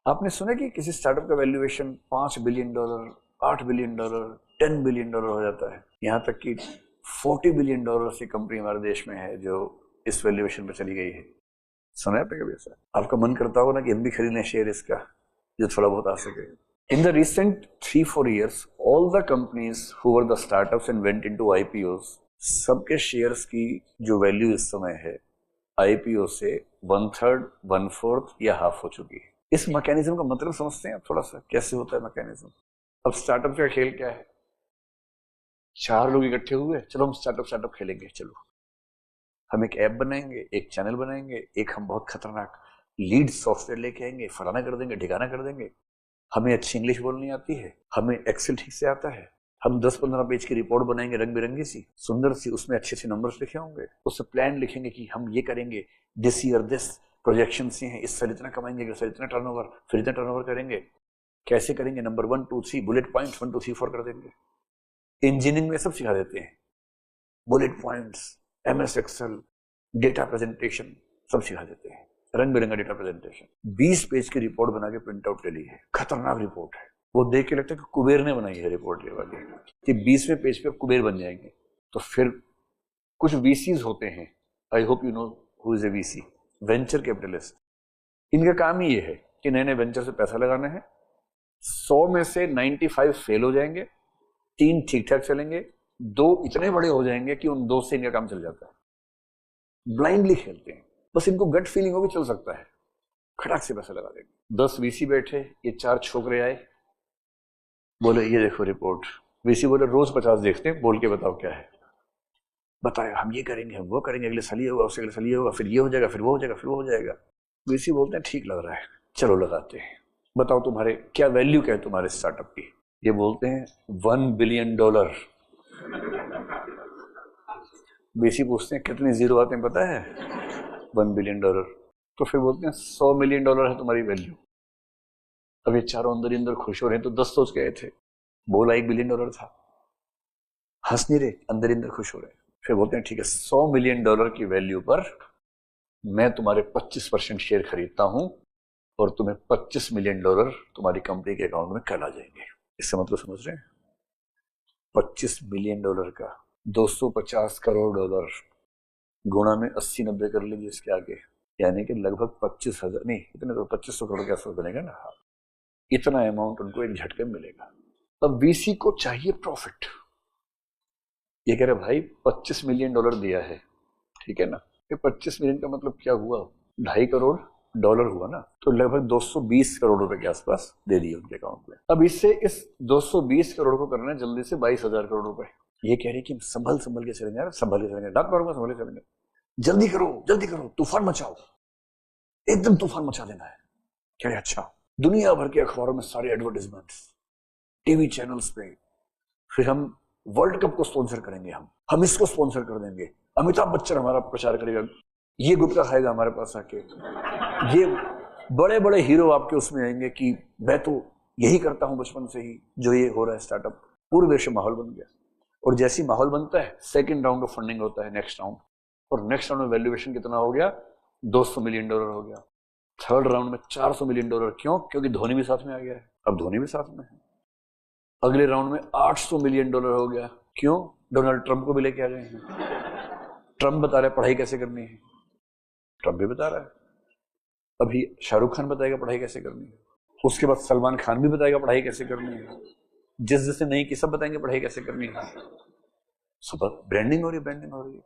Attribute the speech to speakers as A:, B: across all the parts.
A: आपने सुना कि किसी स्टार्टअप का वैल्यूएशन $5 बिलियन, $8 बिलियन, $10 बिलियन हो जाता है। यहाँ तक कि $40 बिलियन की कंपनी हमारे देश में है जो इस वैल्यूएशन पे चली गई है। सुना है आपने कभी ऐसा? आपका मन करता होगा ना कि हम भी खरीद लें शेयर इसका, जो थोड़ा बहुत आ सके। In the recent 3-4 years, all the companies who were the startups and went into IPOs, सबके शेयर्स की जो वैल्यू इस समय है आईपीओ से 1/3, 1/4 या हाफ हो चुकी है। इस मैकेनिज्म का मतलब समझते हैं थोड़ा सा, कैसे होता है मैकेनिज्म? अब स्टार्टअप का खेल क्या है? 4 लोग इकट्ठे हुए, चलो हम स्टार्टअप खेलेंगे। चलो हम एक ऐप बनाएंगे, एक चैनल बनाएंगे, एक हम बहुत खतरनाक लीड सॉफ्टवेयर लेके आएंगे, फलाना कर देंगे, ठिकाना कर देंगे। हमें अच्छी इंग्लिश बोलनी आती है, हमें एक्सेल ठीक से आता है, हम 10-15 पेज की रिपोर्ट बनाएंगे, रंग बिरंगी सी, सुंदर सी, उसमें अच्छे अच्छे नंबर्स लिखे होंगे, उससे प्लान लिखेंगे कि हम ये करेंगे, दिस ईयर दिस प्रोजेक्शन से हैं, इस साल इतना कमाएंगे, इस साल इतना टर्नओवर, फिर इतना टर्नओवर करेंगे। कैसे करेंगे? नंबर 1 2 3 बुलेट पॉइंट्स 1 2 3 4 कर देंगे। इंजीनियरिंग में सब सिखा देते हैं, bullet points, MS Excel, data presentation सब सिखा देते हैं, रंग बिरंगा डेटा प्रेजेंटेशन। 20 पेज की रिपोर्ट बना के प्रिंट आउट ले ली है, खतरनाक रिपोर्ट है। वो देख के लगता है कि कुबेर ने बनाई है रिपोर्ट ये वाली, कि 20वें पेज पे कुबेर बन जाएंगे। तो फिर कुछ वीसीज होते हैं, I hope you know who is a VC, venture capitalist. इनका काम ही ये है कि नए नए वेंचर से पैसा लगाना है। 100 में से 95 फेल हो जाएंगे, 3 ठीक ठाक चलेंगे, 2 इतने बड़े हो जाएंगे कि उन 2 से इनका काम चल जाता है। ब्लाइंडली खेलते हैं, बस इनको गट फीलिंग हो कि चल सकता है, खटाक से पैसा लगा देंगे। 10 वीसी बैठे, ये 4 छोकरे आए, बोले ये देखो रिपोर्ट। वीसी बोले रोज 50 देखते हैं, बोल के बताओ क्या है। बताया हम ये करेंगे, हम वो करेंगे, अगले साल ये होगा, उससे अगले साल ये होगा, फिर ये हो जाएगा, फिर वो हो जाएगा, फिर वो हो जाएगा। वीसी बोलते हैं ठीक लग रहा है, चलो लगाते हैं। बताओ तुम्हारे क्या वैल्यू क्या है तुम्हारे स्टार्टअप की? ये बोलते हैं $1 बिलियन। वीसी पूछते हैं कितने जीरो आते हैं पता है? $1 बिलियन। तो फिर बोलते हैं $100 मिलियन है तुम्हारी वैल्यू। अब ये चारों अंदर ही अंदर खुश हो रहे हैं, तो 10 सोच गए थे, बोला $1 बिलियन था, हंस नहीं रहे, अंदर ही अंदर खुश हो रहे हैं। फिर बोलते हैं ठीक है, $100 मिलियन की वैल्यू पर मैं तुम्हारे 25% शेयर खरीदता हूं और तुम्हें $25 मिलियन तुम्हारी कंपनी के अकाउंट में कल आ जाएंगे। इससे मतलब समझ रहे हैं? $25 मिलियन का $250 करोड़ गुणा में 80-90 कर लीजिए इसके आगे, यानी कि लगभग 25,000 नहीं, इतने तो 2500 करोड़ के आसपास बनेगा ना। इतना अमाउंट उनको एक झटके में मिलेगा। अब वीसी को चाहिए प्रॉफिट। ये कह रहे भाई $25 मिलियन दिया है, ठीक है ना, ये 25 मिलियन का मतलब क्या हुआ? $2.5 करोड़ हुआ ना, तो लगभग 220 करोड़ रुपए के आसपास दे दिए उनके अकाउंट में। अब इससे इस 220 करोड़ को करना है जल्दी से 22,000 करोड़ रुपए। ये कह रहे कि संभल संभल के चलेंगे यार, संभल के चलेंगे, डाक मारूंगा, संभल के चलेंगे, जल्दी करो, तूफान मचाओ, एकदम तूफान मचा देना है। कह रहे अच्छा। दुनिया भर के अखबारों में सारे एडवर्टाइजमेंट्स, टीवी चैनल्स पे, फिर हम वर्ल्ड कप को स्पॉन्सर करेंगे, हम इसको स्पॉन्सर कर देंगे, अमिताभ बच्चन हमारा प्रचार करेगा, ये गुटखा खाएगा हमारे पास आके, ये बड़े बड़े हीरो आपके उसमें आएंगे कि मैं तो यही करता हूं बचपन से ही, जो ये हो रहा है स्टार्टअप। पूरे देश में माहौल बन गया। और जैसी माहौल बनता है, सेकंड राउंड ऑफ फंडिंग होता है, नेक्स्ट राउंड, और नेक्स्ट राउंड में वैल्यूएशन कितना हो गया? $200 मिलियन हो गया। थर्ड राउंड में $400 मिलियन। क्यों? क्योंकि धोनी भी साथ में आ गया है, अब धोनी भी साथ में है। अगले राउंड में $800 मिलियन हो गया। क्यों? डोनाल्ड ट्रंप को भी लेके आ गए हैं। ट्रंप बता रहा है पढ़ाई कैसे करनी है, ट्रंप भी बता रहा है। अभी शाहरुख खान बताएगा पढ़ाई कैसे करनी है, उसके बाद सलमान खान भी बताएगा पढ़ाई कैसे करनी है, जिसने नहीं की सब बताएंगे पढ़ाई कैसे करनी है। सब ब्रांडिंग हो रही है, ब्रांडिंग हो रही है।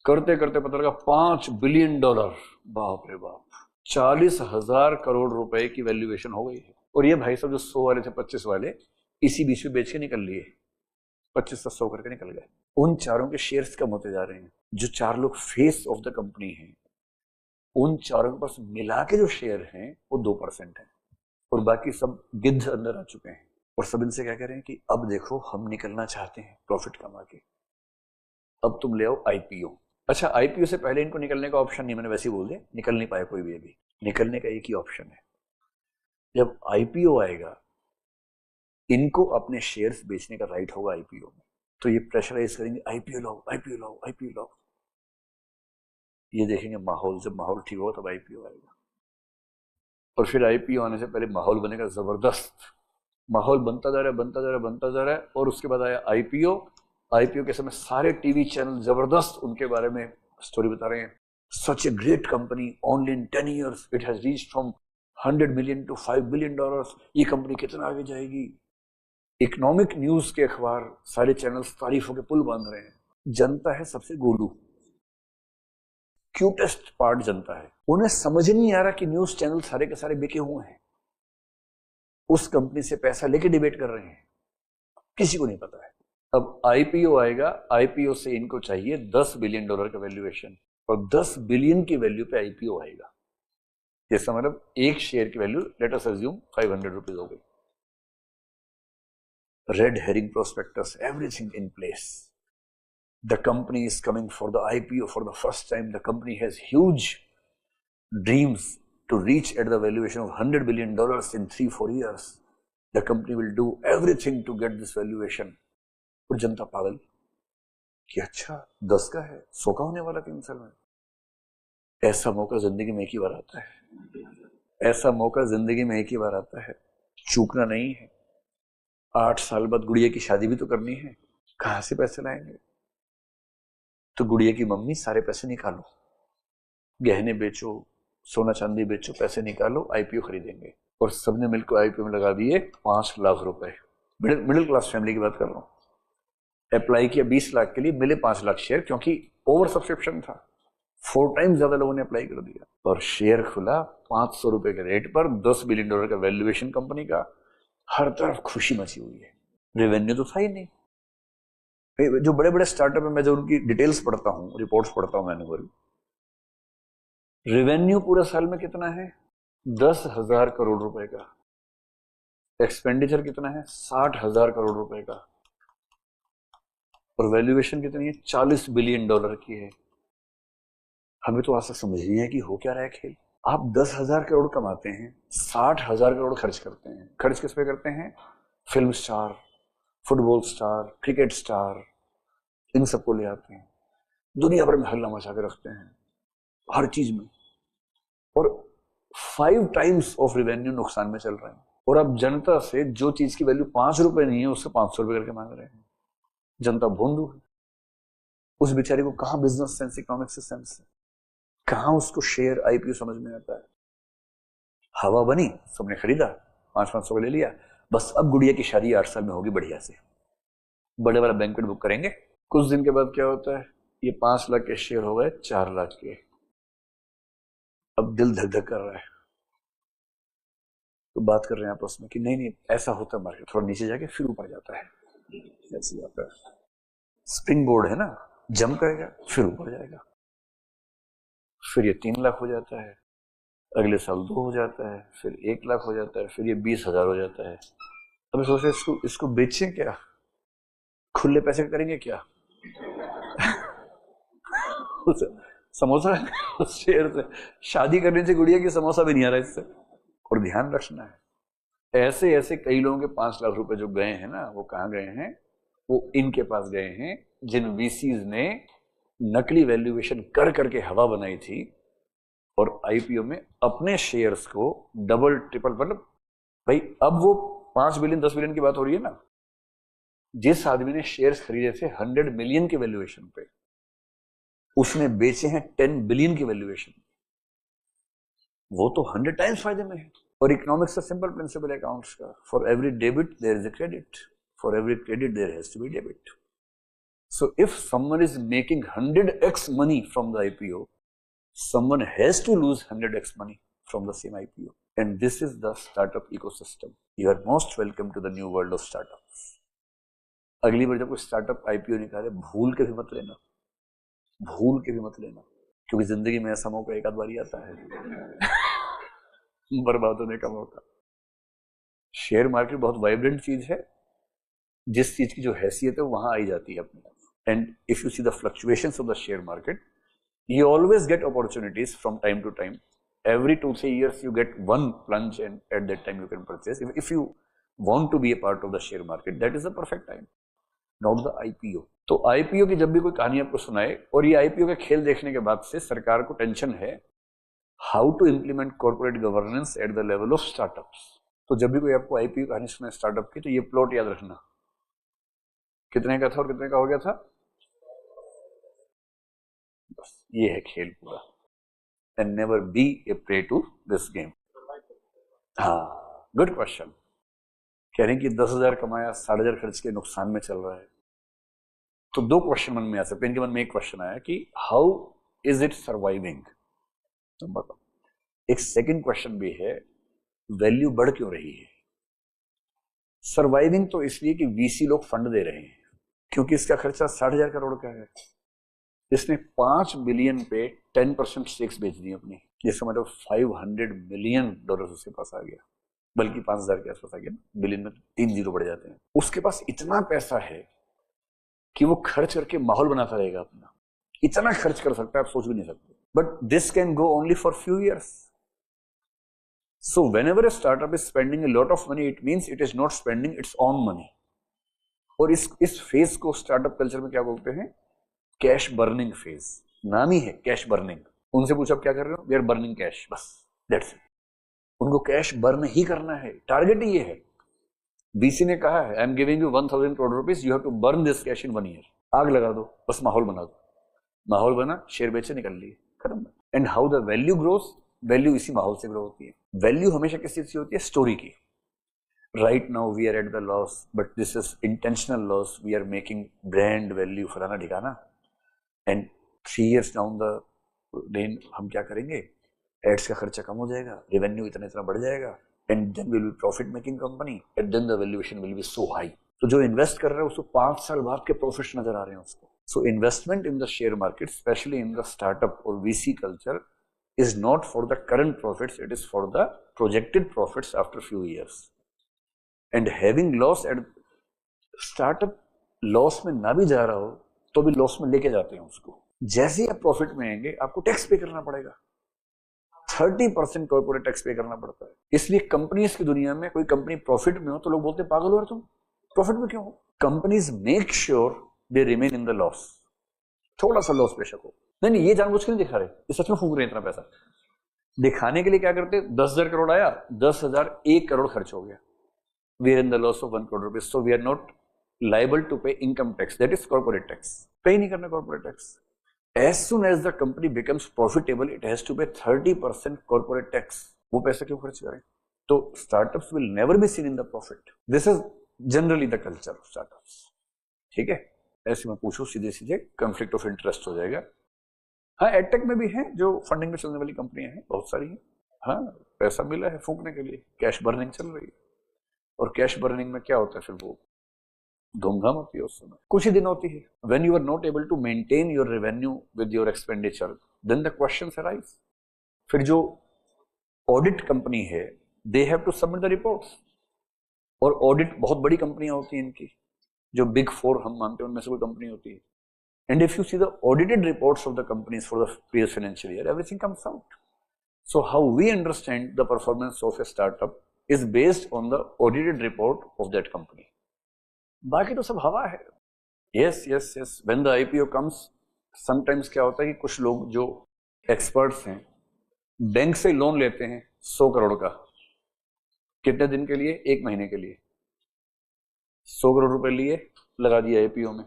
A: करते करते पता लगा $5 बिलियन। बाप रे बाप, 40,000 करोड़ रुपए की वैल्यूएशन हो गई है। और ये भाई साहब जो 100 वाले थे, 25 वाले, इसी बीच में बेच के निकल लिए, 25 से 100 करके निकल गए। उन चारों के शेयर्स कम होते जा रहे हैं। जो 4 लोग फेस ऑफ द कंपनी हैं, उन चारों के पास मिला के जो शेयर हैं वो 2% है, और बाकी सब गिद्ध अंदर आ चुके हैं। और सब इनसे क्या कह रहे हैं कि अब देखो हम निकलना चाहते हैं प्रॉफिट कमा के, अब तुम ले आओ आईपीओ। अच्छा, आईपीओ से पहले इनको निकलने का ऑप्शन नहीं, मैंने वैसे ही बोल दिया, निकल नहीं पाया कोई भी। अभी निकलने का एक ही ऑप्शन है, जब आईपीओ आएगा इनको अपने शेयर्स बेचने का राइट होगा आईपीओ में, तो ये प्रेशराइज करेंगे आईपीओ लाओ, आईपीओ लाओ, आईपीओ लाओ। ये देखेंगे माहौल, जब माहौल ठीक होगा तब आईपीओ आएगा। और फिर आईपीओ आने से पहले माहौल बनेगा जबरदस्त, माहौल बनता जा रहा है, बनता जा रहा है, बनता जा रहा है, और उसके बाद आया आईपीओ। आईपीओ के समय सारे टीवी चैनल जबरदस्त उनके बारे में स्टोरी बता रहे हैं। Such a great company, only in 10 years it has reached from 100 million to $5 billion। ये कंपनी कितना आगे जाएगी। इकोनॉमिक न्यूज के अखबार सारे चैनल्स तारीफों के पुल बांध रहे हैं। जनता है सबसे गोलू, क्यूटेस्ट पार्ट जनता है। उन्हें समझ नहीं आ रहा कि न्यूज चैनल सारे के सारे बिके हुए हैं, उस कंपनी से पैसा लेके डिबेट कर रहे हैं, किसी को नहीं पता है। अब आईपीओ आएगा, आईपीओ से इनको चाहिए $10 बिलियन का वैल्यूएशन, और 10 बिलियन की वैल्यू पे आईपीओ आएगा। जैसा मतलब एक शेयर की value let us assume 500 rupees हो गई। Red herring prospectus, everything in place. The company is coming for the IPO for the first time. The company has huge dreams to reach at the valuation of $100 billion in 3-4 years. The company will do everything to get this valuation. और जनता पागल कि अच्छा 10 का है, 100 का होने वाला 3 साल में। ऐसा मौका जिंदगी में एक ही बार आता है, ऐसा मौका जिंदगी में एक ही बार आता है, चूकना नहीं है। 8 साल बाद गुड़िया की शादी भी तो करनी है, कहां से पैसे लाएंगे? तो गुड़िया की मम्मी सारे पैसे निकालो, गहने बेचो, सोना चांदी बेचो, पैसे निकालो, आईपीओ खरीदेंगे। और सबने मिलकर आईपीओ में लगा दिए 5 लाख रुपए। मिडिल क्लास फैमिली की बात कर रहा हूं। अप्लाई किया 20 लाख के लिए, मिले 5 लाख शेयर, क्योंकि ओवर सब्सक्रिप्शन था, 4 टाइम्स ज्यादा लोगों ने अप्लाई कर दिया। और शेयर खुला 500 रुपए के रेट पर, $10 बिलियन का वैल्यूएशन कंपनी का। हर तरफ खुशी मची हुई है। रेवेन्यू तो था ही नहीं। जो बड़े बड़े स्टार्टअप है, मैं जो उनकी डिटेल्स पढ़ता हूं, रिपोर्ट्स पढ़ता हूं मैंने, रेवेन्यू पूरे साल में कितना है? 10,000 करोड़ रुपए का। एक्सपेंडिचर कितना है? 60,000 करोड़ रुपए का। और वैल्यूएशन कितनी है? $40 बिलियन की है। हमें तो आज तक समझ नहीं है कि हो क्या रहा है खेल। आप 10,000 करोड़ कमाते हैं, 60,000 करोड़ खर्च करते हैं। खर्च किस पे करते हैं? Film star, football star, cricket star, इन सबको ले आते हैं, दुनिया भर में हल्ला मचा के रखते हैं हर चीज में, और 5 टाइम्स ऑफ रेवेन्यू नुकसान में चल रहे हैं। और अब जनता से जो चीज की वैल्यू 5 रुपए नहीं है, उससे 500 रुपए करके मांग रहे हैं। जनता भोंदू है। उस बेचारे को कहां बिजनेस सेंस, इकोनॉमिक सेंस है, कहां उसको शेयर आईपीओ समझ में आता है। हवा बनी, सबने खरीदा, 500-500 ले लिया, बस अब गुड़िया की शादी 8 साल में होगी बढ़िया से, बड़े वाला बैंक्वेट बुक करेंगे। कुछ दिन के बाद क्या होता है? ये 5 लाख के शेयर हो गए 4 लाख के। अब दिल धक धक कर रहा है, तो बात कर रहे हैं आपस में कि नहीं नहीं, ऐसा होता है मार्केट, थोड़ा नीचे जाके फिर ऊपर जाता है, ऐसी बात है। स्प्रिंग बोर्ड है ना, जंप करेगा फिर ऊपर जाएगा, फिर ये 3 लाख हो जाता है, अगले साल 2 हो जाता है, फिर 1 लाख हो जाता है, फिर ये 20,000 हो जाता है। अब सोचे इसको बेचें क्या, खुले पैसे करेंगे क्या? समोसा उस शेयर से शादी करने से गुड़िया की समोसा भी नहीं आ रहा इससे। और ध्यान रखना है, ऐसे ऐसे कई लोगों के 5 लाख रुपए जो गए हैं ना, वो कहां गए हैं? वो इनके पास गए हैं जिन वीसीज ने नकली वैल्यूएशन कर करके हवा बनाई थी, और आईपीओ में अपने शेयर्स को डबल ट्रिपल, मतलब भाई अब वो 5 बिलियन 10 बिलियन की बात हो रही है ना, जिस आदमी ने शेयर्स खरीदे थे 100 मिलियन के वैल्यूएशन पे, उसने बेचे हैं 10 बिलियन की वैल्यूएशन। वो तो 100 टाइम्स फायदे में है। और इकोनॉमिक्स का सिंपल प्रिंसिपल है अकाउंट्स का, for every debit there is a credit, for every credit there has to be debit. So if someone is making 100x money from the IPO, someone has to lose 100x money from the same IPO, and this is the startup ecosystem. You are most welcome to the new world of startups. अगली बार जब कोई startup IPO निकाले, भूल के भी मत लेना, भूल के भी मत लेना, क्योंकि जिंदगी में ऐसा मौका एक आध बार ही आता है बर्बाद होने का मौका। शेयर मार्केट बहुत वाइब्रेंट चीज है, जिस चीज की जो हैसियत है वहां आई जाती है अपने आप। And if you see the fluctuations of the share market, you always get opportunities from time to time. Every 2-3 years you get one plunge, and at that time you can purchase. If you want to be a part of the share market, that is the perfect time, not the IPO. तो IPO की जब भी कोई कहानी आपको सुनाए, और ये IPO के खेल देखने के बाद से सरकार को टेंशन है how to implement corporate governance at the level of startups. तो जब भी कोई आपको आईपीओ कहानी सुना स्टार्टअप की, तो ये प्लॉट याद रखना, कितने का था और कितने का हो गया था, बस ये है खेल पूरा। And never be a prey to this game. हाँ, गुड क्वेश्चन। कह रहे हैं कि 10,000 कमाया, 60,000 खर्च के, नुकसान में चल रहा है। तो दो क्वेश्चन मन में आ सकते हैं। इनके मन में एक क्वेश्चन आया कि हाउ इज इट सर्वाइविंग, तो बताओ। एक सेकंड क्वेश्चन भी है, वैल्यू बढ़ क्यों रही है। सर्वाइविंग तो इसलिए कि वीसी लोग फंड दे रहे हैं, क्योंकि इसका खर्चा 60,000 करोड़ का है। इसने 5 बिलियन पे 10% स्टेक्स बेच दी अपनी, ये समझो $500 मिलियन उसके पास आ गया, बल्कि 5,000 के आसपास आ गया, बिलियन में 3 जीरो बढ़ जाते हैं। उसके पास इतना पैसा है कि वो खर्च करके माहौल बनाता रहेगा अपना, इतना खर्च कर सकता है आप सोच भी नहीं सकते। But this can go only for few years. So whenever a startup is spending a lot of money, it means it is not spending its own money. और इस फेज को स्टार्टअप कल्चर में क्या बोलते हैं, कैश बर्निंग फेज। नाम ही है cash burning. उनसे पूछो आप क्या कर रहे हो, वी आर बर्निंग कैश, बस दैट्स इट। उनको कैश बर्न ही करना है, टारगेट ही ये है। वीसी ने कहा है, I am giving you 1,000 crore rupees, you have to burn this cash in 1 year. आग लगा दो, बस माहौल बना दो। माहौल बना, शेयर बेचे, निकल लिए, खत्म। And how the value grows, value इसी माहौल से ग्रो होती है। वैल्यू हमेशा किस चीज की होती है, स्टोरी की। Right now we are at the loss, but this is intentional loss, we are making brand value फलाना ठिकाना। And 3 years down the lane हम क्या करेंगे, एड्स का खर्चा कम हो जाएगा, रेवेन्यू इतना इतना बढ़ जाएगा, and then will be profit making company, and then the valuation will be so high. तो जो इन्वेस्ट कर रहा है उसको 5 साल बाद के प्रॉफिट्स नजर आ रहे हैं उसको। So investment in the share market, specially in the startup और VC culture, is not for the current profits, it is for the projected profits after few years. And having loss at startup, loss में ना भी जा रहा हो तो भी loss में लेके जाते हैं उसको। जैसे ही आप प्रॉफिट में आएंगे आपको टैक्स पे करना पड़ेगा, 30% कॉर्पोरेट टैक्स पे करना पड़ता है। इसलिए कंपनीज की दुनिया में कोई कंपनी प्रॉफिट में हो तो लोग बोलते हैं पागल हो तुम, प्रॉफिट में क्यों हो। Companies make sure they remain in the loss, थोड़ा सा लॉस बेशक हो। नहीं, ये जानबूझ के नहीं दिखा रहे, ये सच में फूंक रहे हैं इतना पैसा। दिखाने के लिए क्या करते, 10,000 करोड़ आया, 10,001 करोड़ खर्च हो गया, we are in the loss of 1 crore rupees, so we are not liable to pay income tax, that is corporate tax. Pay नहीं करना corporate tax. As soon as the company becomes profitable, it has to pay 30% corporate tax. वो पैसा क्यों खर्च करें। तो startups will never be seen in the profit, this is generally the culture of startups. ठीक है, ऐसे में पूछो सीधे सीधे कंफ्लिक्ट ऑफ इंटरेस्ट हो जाएगा। हाँ, एडटेक में भी है जो फंडिंग में चलने वाली कंपनियां हैं, बहुत सारी हैं। हाँ, पैसा मिला है फूंकने के लिए, कैश बर्निंग चल रही है। और कैश बर्निंग में क्या होता है, फिर वो धूमधाम होती है उस समय, कुछ ही दिन होती है। When you are not able to maintain your revenue with your expenditure, then the questions arise. फिर जो ऑडिट कंपनी है, they have to submit the reports. और ऑडिट बहुत बड़ी कंपनियां होती हैं इनकी, जो बिग 4 हम मानते हैं उनमें से कोई कंपनी होती है। And if you see the audited reports of the companies for the previous financial year, everything comes out. So how we understand the performance of a startup is based on the audited report of that company. बाकी तो सब हवा है। Yes, yes, yes. When the IPO comes, sometimes क्या होता है कि कुछ लोग जो experts हैं, बैंक से लोन लेते हैं 100 करोड़ का। कितने दिन के लिए, 1 महीने के लिए। 100 करोड़ रुपए लिए, लगा दिया IPO में।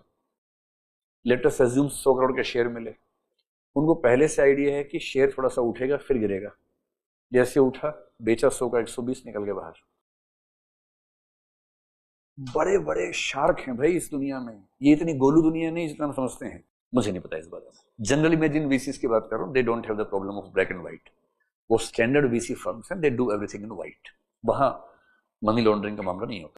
A: लेट अस अज्यूम 100 करोड़ के शेयर मिले। उनको पहले से आइडिया है कि शेयर थोड़ा सा उठेगा फिर गिरेगा। जैसे उठा, बेचा 100 का 120, निकल के बाहर। बड़े बड़े शार्क हैं भाई इस दुनिया में, ये इतनी गोलू दुनिया नहीं जितना हम समझते हैं। मुझे नहीं पता इस बारे में। जनरली मैं जिन वीसीज की बात कर रहा हूँ, they don't have the problem of black and white. वो स्टैंडर्ड वीसी फर्म्स हैं, they do everything in white. वहां मनी लॉन्ड्रिंग का मामला नहीं होता।